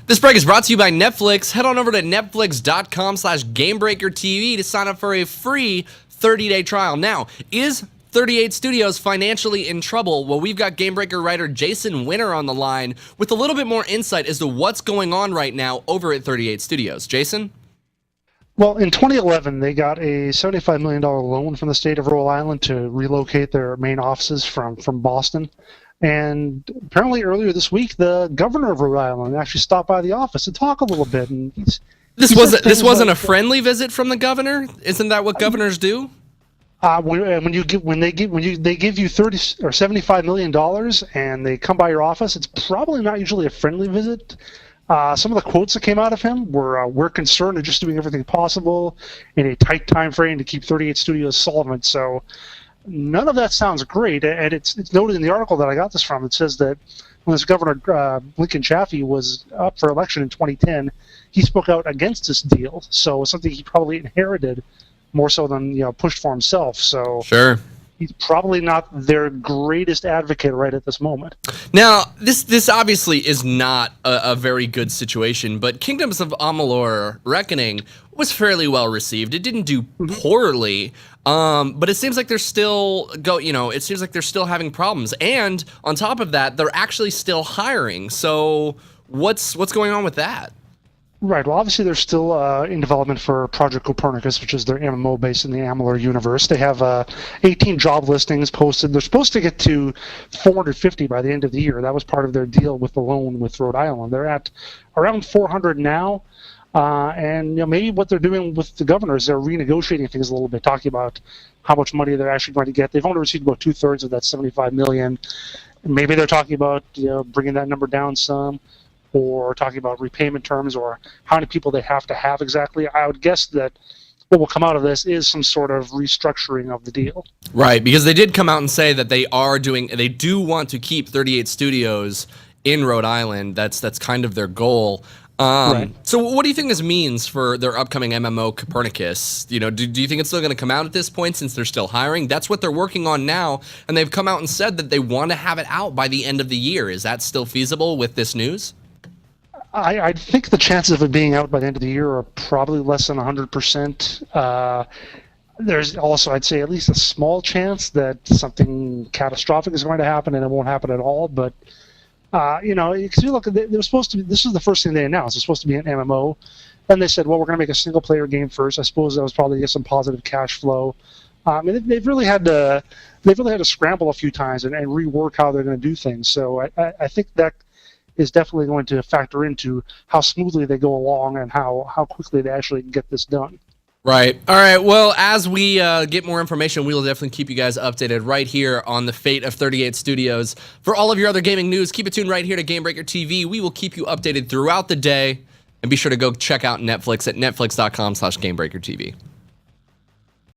This break is brought to you by Netflix. Head on over to netflix.com/GameBreakerTV to sign up for a free 30-day trial. Now, is 38 Studios financially in trouble? Well, we've got GameBreaker writer Jason Winter on the line with a little bit more insight as to what's going on right now over at 38 Studios. Jason? Well, in 2011, they got a $75 million loan from the state of Rhode Island to relocate their main offices from Boston. And apparently earlier this week, the governor of Rhode Island actually stopped by the office to talk a little bit. And this wasn't a friendly visit from the governor? Isn't that what governors do? They give you $30 or $75 million and they come by your office, it's probably not usually a friendly visit. Some of the quotes that came out of him were, "We're concerned of just doing everything possible in a tight time frame to keep 38 Studios solvent." So none of that sounds great. And it's noted in the article that I got this from. It says that when this Governor Lincoln Chafee was up for election in 2010, he spoke out against this deal. So it's something he probably inherited more so than pushed for himself. So sure. He's probably not their greatest advocate right at this moment. Now, this obviously is not a very good situation, but Kingdoms of Amalur: Reckoning was fairly well received. It didn't do poorly, but it seems like they're still it seems like they're still having problems, and on top of that, they're actually still hiring. So what's going on with that? Right. Well, obviously, they're still in development for Project Copernicus, which is their MMO based in the Amalur universe. They have 18 job listings posted. They're supposed to get to 450 by the end of the year. That was part of their deal with the loan with Rhode Island. They're at around 400 now. And maybe what they're doing with the governor is they're renegotiating things a little bit, talking about how much money they're actually going to get. They've only received about 2/3 of that $75 million. Maybe they're talking about bringing that number down some, or talking about repayment terms, or how many people they have to have exactly. I would guess that what will come out of this is some sort of restructuring of the deal. Right, because they did come out and say that they do want to keep 38 Studios in Rhode Island. That's kind of their goal. Right. So what do you think this means for their upcoming MMO Copernicus? Do you think it's still going to come out at this point since they're still hiring? That's what they're working on now, and they've come out and said that they want to have it out by the end of the year. Is that still feasible with this news? I think the chances of it being out by the end of the year are probably less than 100%. There's also, I'd say, at least a small chance that something catastrophic is going to happen and it won't happen at all. But, because you look, they were supposed to be, this is the first thing they announced. It's supposed to be an MMO. Then they said, well, we're going to make a single-player game first. I suppose that was probably to get some positive cash flow. They've really had to scramble a few times and rework how they're going to do things. So I think that is definitely going to factor into how smoothly they go along and how quickly they actually get this done. Right. All right. Well, as we get more information, we will definitely keep you guys updated right here on the fate of 38 Studios. For all of your other gaming news, keep it tuned right here to GameBreaker TV. We will keep you updated throughout the day. And be sure to go check out Netflix at netflix.com/GameBreakerTV.